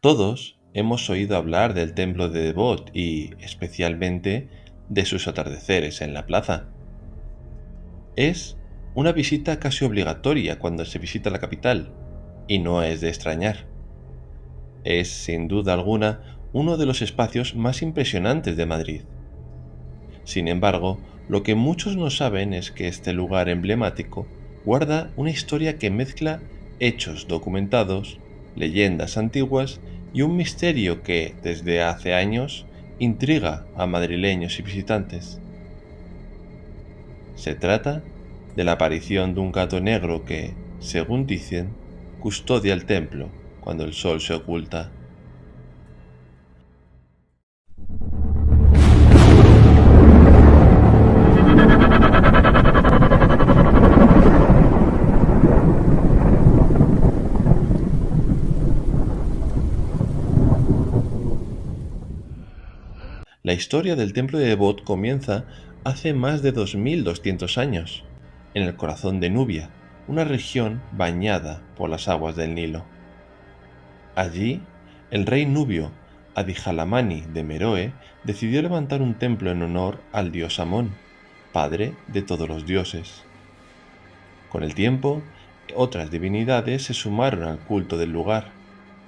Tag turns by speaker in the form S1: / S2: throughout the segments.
S1: Todos hemos oído hablar del templo de Devot y, especialmente, de sus atardeceres en la plaza. Es una visita casi obligatoria cuando se visita la capital, y no es de extrañar. Es, sin duda alguna, uno de los espacios más impresionantes de Madrid. Sin embargo, lo que muchos no saben es que este lugar emblemático guarda una historia que mezcla hechos documentados, leyendas antiguas y un misterio que, desde hace años, intriga a madrileños y visitantes. Se trata de la aparición de un gato negro que, según dicen, custodia el templo cuando el sol se oculta. La historia del templo de Devot comienza hace más de 2200 años, en el corazón de Nubia, una región bañada por las aguas del Nilo. Allí, el rey nubio Adijalamani de Meroe decidió levantar un templo en honor al dios Amón, padre de todos los dioses. Con el tiempo, otras divinidades se sumaron al culto del lugar,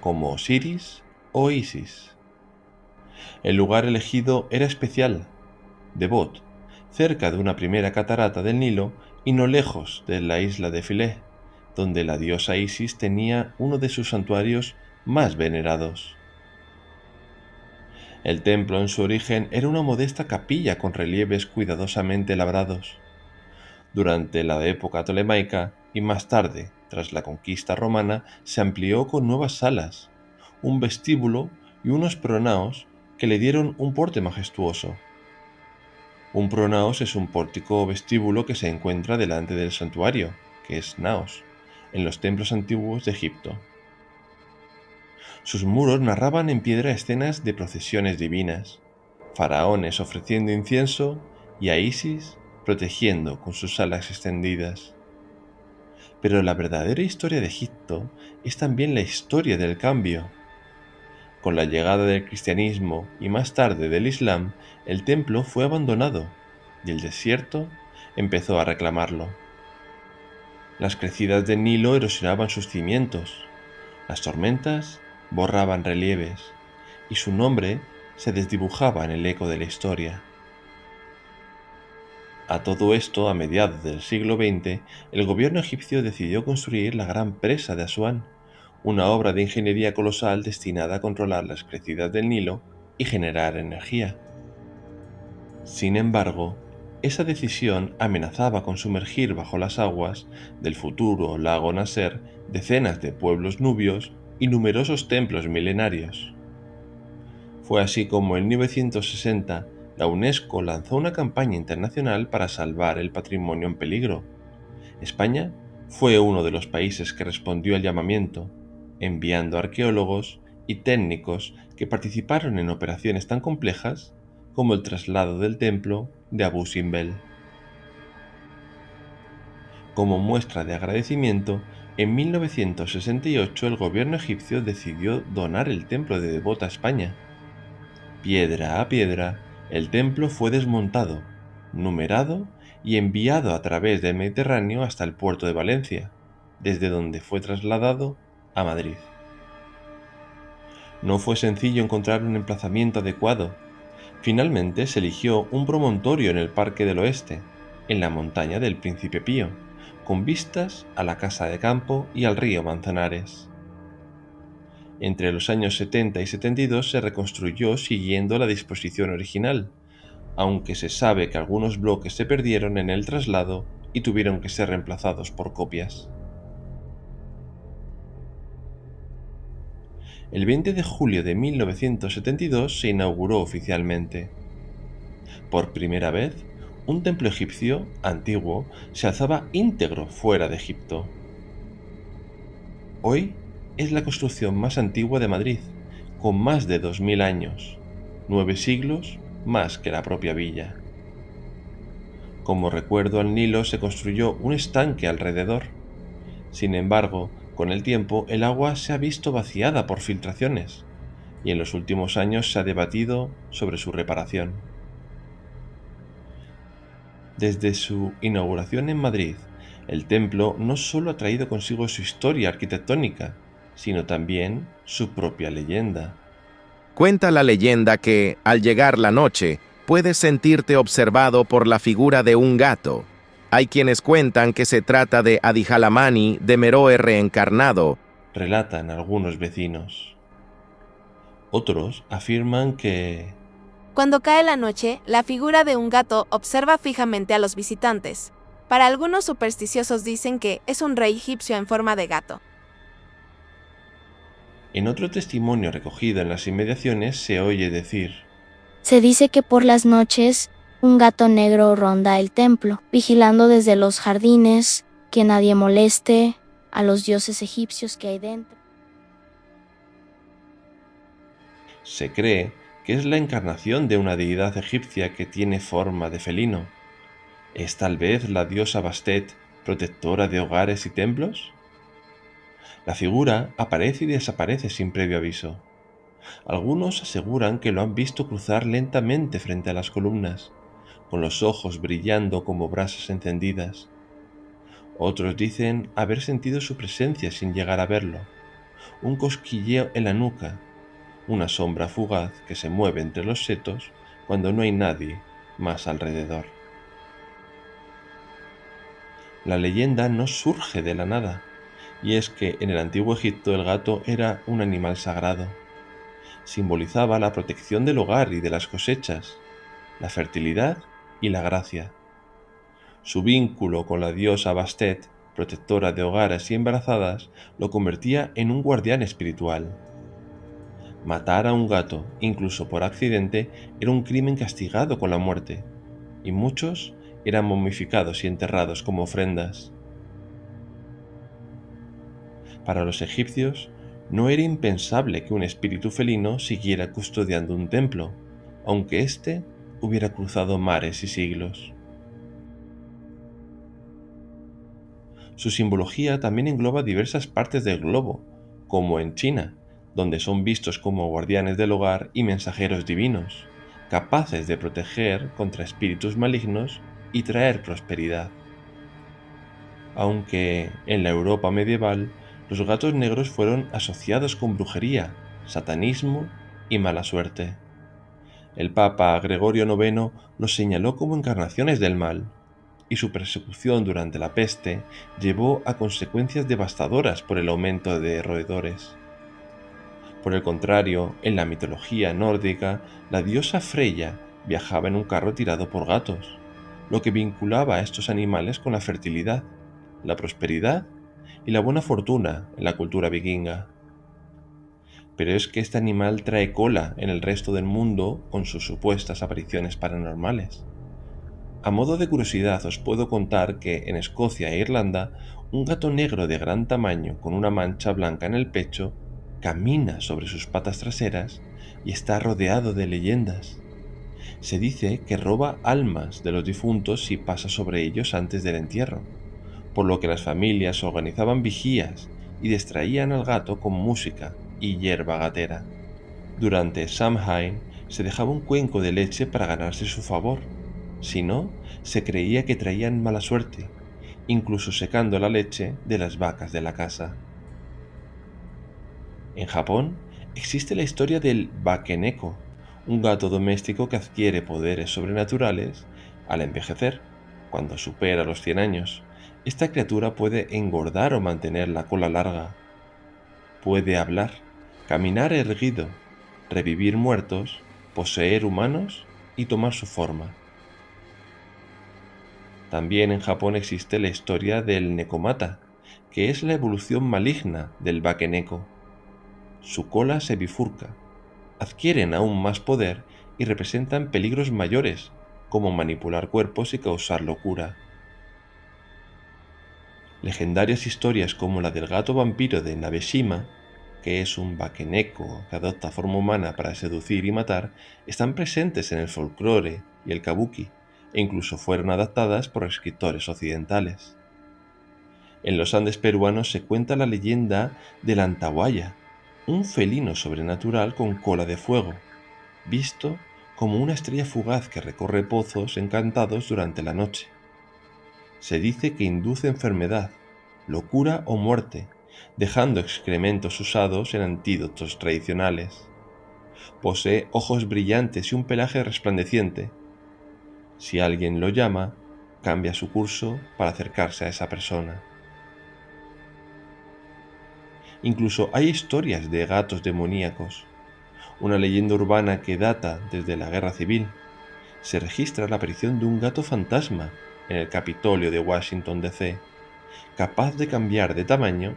S1: como Osiris o Isis. El lugar elegido era especial, Devot, cerca de una primera catarata del Nilo y no lejos de la isla de Philae, donde la diosa Isis tenía uno de sus santuarios más venerados. El templo en su origen era una modesta capilla con relieves cuidadosamente labrados. Durante la época tolemaica y más tarde, tras la conquista romana, se amplió con nuevas salas, un vestíbulo y unos pronaos que le dieron un porte majestuoso. Un pronaos es un pórtico o vestíbulo que se encuentra delante del santuario, que es naos, en los templos antiguos de Egipto. Sus muros narraban en piedra escenas de procesiones divinas, faraones ofreciendo incienso y a Isis protegiendo con sus alas extendidas. Pero la verdadera historia de Egipto es también la historia del cambio. Con la llegada del cristianismo y más tarde del Islam, el templo fue abandonado y el desierto empezó a reclamarlo. Las crecidas del Nilo erosionaban sus cimientos, las tormentas borraban relieves y su nombre se desdibujaba en el eco de la historia. A todo esto, a mediados del siglo XX, el gobierno egipcio decidió construir la Gran Presa de Asuán, una obra de ingeniería colosal destinada a controlar las crecidas del Nilo y generar energía. Sin embargo, esa decisión amenazaba con sumergir bajo las aguas del futuro lago Nasser decenas de pueblos nubios y numerosos templos milenarios. Fue así como en 1960 la UNESCO lanzó una campaña internacional para salvar el patrimonio en peligro. España fue uno de los países que respondió al llamamiento, enviando arqueólogos y técnicos que participaron en operaciones tan complejas como el traslado del templo de Abu Simbel. Como muestra de agradecimiento, en 1968 el gobierno egipcio decidió donar el templo de Devot a España. Piedra a piedra, el templo fue desmontado, numerado y enviado a través del Mediterráneo hasta el puerto de Valencia, desde donde fue trasladado a Madrid. No fue sencillo encontrar un emplazamiento adecuado. Finalmente se eligió un promontorio en el Parque del Oeste, en la montaña del Príncipe Pío, con vistas a la casa de campo y al río Manzanares. Entre los años 70 y 72 se reconstruyó siguiendo la disposición original, aunque se sabe que algunos bloques se perdieron en el traslado y tuvieron que ser reemplazados por copias. El 20 de julio de 1972 se inauguró oficialmente. Por primera vez, un templo egipcio antiguo se alzaba íntegro fuera de Egipto. Hoy es la construcción más antigua de Madrid, con más de 2000 años, 9 siglos más que la propia villa. Como recuerdo al Nilo se construyó un estanque alrededor. Sin embargo, Con el tiempo, el agua se ha visto vaciada por filtraciones, y en los últimos años se ha debatido sobre su reparación. Desde su inauguración en Madrid, el templo no solo ha traído consigo su historia arquitectónica, sino también su propia leyenda.
S2: Cuenta la leyenda que, al llegar la noche, puedes sentirte observado por la figura de un gato. Hay quienes cuentan que se trata de Adihalamani de Meroe reencarnado.
S1: Relatan algunos vecinos. Otros afirman que
S3: Cuando cae la noche, la figura de un gato observa fijamente a los visitantes. Para algunos supersticiosos dicen que es un rey egipcio en forma de gato.
S1: en otro testimonio recogido en las inmediaciones se oye decir:
S4: Se dice que por las noches un gato negro ronda el templo, vigilando desde los jardines que nadie moleste a los dioses egipcios que hay dentro.
S1: se cree que es la encarnación de una deidad egipcia que tiene forma de felino. ¿Es tal vez la diosa Bastet, protectora de hogares y templos? La figura aparece y desaparece sin previo aviso. Algunos aseguran que lo han visto cruzar lentamente frente a las columnas, con los ojos brillando como brasas encendidas. Otros dicen haber sentido su presencia sin llegar a verlo, un cosquilleo en la nuca, una sombra fugaz que se mueve entre los setos cuando no hay nadie más alrededor. La leyenda no surge de la nada, y es que en el antiguo Egipto el gato era un animal sagrado. Simbolizaba la protección del hogar y de las cosechas, la fertilidad y la gracia. Su vínculo con la diosa Bastet, protectora de hogares y embarazadas, lo convertía en un guardián espiritual. Matar a un gato, incluso por accidente, era un crimen castigado con la muerte, y muchos eran momificados y enterrados como ofrendas. Para los egipcios, no era impensable que un espíritu felino siguiera custodiando un templo, aunque éste hubiera cruzado mares y siglos. Su simbología también engloba diversas partes del globo, como en China, donde son vistos como guardianes del hogar y mensajeros divinos, capaces de proteger contra espíritus malignos y traer prosperidad. Aunque en la Europa medieval los gatos negros fueron asociados con brujería, satanismo y mala suerte. El Papa Gregorio IX los señaló como encarnaciones del mal, y su persecución durante la peste llevó a consecuencias devastadoras por el aumento de roedores. Por el contrario, en la mitología nórdica, la diosa Freya viajaba en un carro tirado por gatos, lo que vinculaba a estos animales con la fertilidad, la prosperidad y la buena fortuna en la cultura vikinga. Pero es que este animal trae cola en el resto del mundo con sus supuestas apariciones paranormales. A modo de curiosidad os puedo contar que en Escocia e Irlanda un gato negro de gran tamaño con una mancha blanca en el pecho camina sobre sus patas traseras y está rodeado de leyendas. Se dice que roba almas de los difuntos si pasa sobre ellos antes del entierro, por lo que las familias organizaban vigías y distraían al gato con música y hierba gatera. Durante Samhain se dejaba un cuenco de leche para ganarse su favor. Si no, se creía que traían mala suerte, incluso secando la leche de las vacas de la casa. En Japón existe la historia del Bakeneko, un gato doméstico que adquiere poderes sobrenaturales al envejecer, cuando supera los 100 años. Esta criatura puede engordar o mantener la cola larga. Puede hablar, caminar erguido, revivir muertos, poseer humanos y tomar su forma. También en Japón existe la historia del Nekomata, que es la evolución maligna del Bakeneko. Su cola se bifurca, adquieren aún más poder y representan peligros mayores, como manipular cuerpos y causar locura. Legendarias historias como la del gato vampiro de Nabeshima, que es un Bakeneko que adopta forma humana para seducir y matar, están presentes en el folclore y el kabuki, e incluso fueron adaptadas por escritores occidentales. En los Andes peruanos se cuenta la leyenda del Antahuaya, un felino sobrenatural con cola de fuego, visto como una estrella fugaz que recorre pozos encantados durante la noche. Se dice que induce enfermedad, locura o muerte, dejando excrementos usados en antídotos tradicionales. Posee ojos brillantes y un pelaje resplandeciente. Si alguien lo llama, cambia su curso para acercarse a esa persona. Incluso hay historias de gatos demoníacos, una leyenda urbana que data desde la Guerra Civil. Se registra la aparición de un gato fantasma en el Capitolio de Washington, D.C., capaz de cambiar de tamaño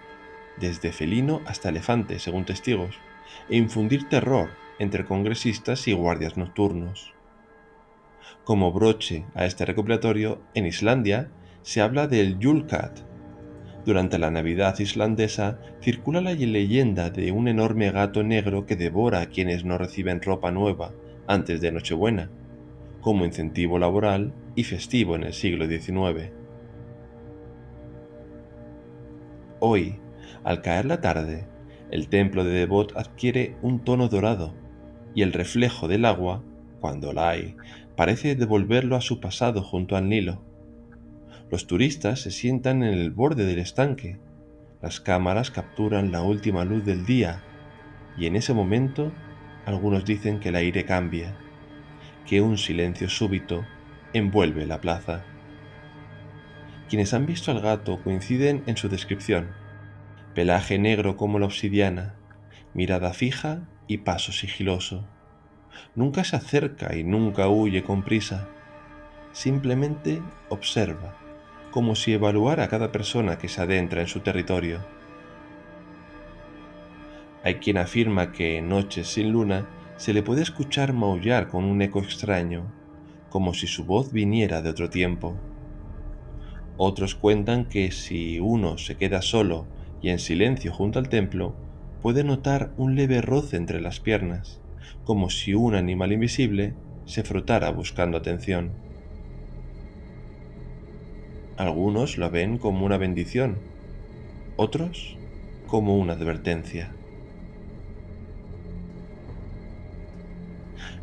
S1: desde felino hasta elefante, según testigos, e infundir terror entre congresistas y guardias nocturnos. Como broche a este recopilatorio, en Islandia se habla del Yule-Cat. Durante la Navidad islandesa circula la leyenda de un enorme gato negro que devora a quienes no reciben ropa nueva antes de Nochebuena, como incentivo laboral y festivo en el siglo XIX. Hoy, al caer la tarde, el templo de Devot adquiere un tono dorado, y el reflejo del agua, cuando la hay, parece devolverlo a su pasado junto al Nilo. Los turistas se sientan en el borde del estanque, las cámaras capturan la última luz del día, y en ese momento algunos dicen que el aire cambia, que un silencio súbito envuelve la plaza. Quienes han visto al gato coinciden en su descripción: pelaje negro como la obsidiana, mirada fija y paso sigiloso. Nunca se acerca y nunca huye con prisa. Simplemente observa, como si evaluara a cada persona que se adentra en su territorio. Hay quien afirma que en noches sin luna se le puede escuchar maullar con un eco extraño, como si su voz viniera de otro tiempo. Otros cuentan que si uno se queda solo y en silencio junto al templo, puede notar un leve roce entre las piernas, como si un animal invisible se frotara buscando atención. Algunos lo ven como una bendición, otros como una advertencia.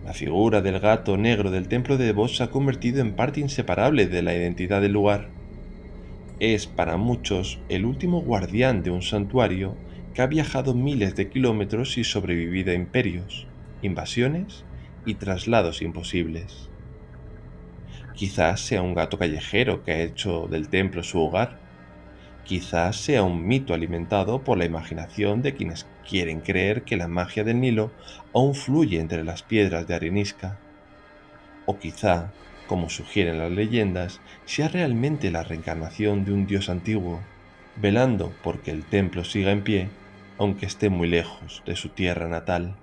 S1: La figura del gato negro del templo de Devot se ha convertido en parte inseparable de la identidad del lugar. Es para muchos el último guardián de un santuario que ha viajado miles de kilómetros y sobrevivido a imperios, invasiones y traslados imposibles. Quizás sea un gato callejero que ha hecho del templo su hogar. Quizás sea un mito alimentado por la imaginación de quienes quieren creer que la magia del Nilo aún fluye entre las piedras de arenisca. O quizá, como sugieren las leyendas, sea realmente la reencarnación de un dios antiguo, velando porque el templo siga en pie, aunque esté muy lejos de su tierra natal.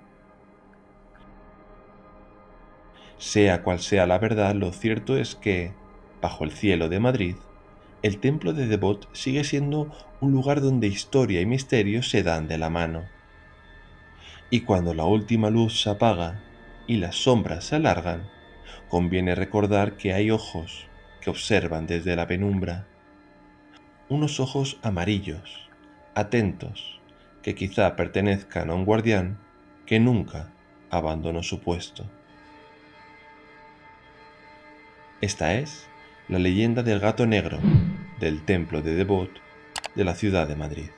S1: Sea cual sea la verdad, lo cierto es que, bajo el cielo de Madrid, el templo de Devot sigue siendo un lugar donde historia y misterio se dan de la mano. Y cuando la última luz se apaga y las sombras se alargan, conviene recordar que hay ojos que observan desde la penumbra. Unos ojos amarillos, atentos, que quizá pertenezcan a un guardián que nunca abandonó su puesto. Esta es la leyenda del gato negro del templo de Devot de la ciudad de Madrid.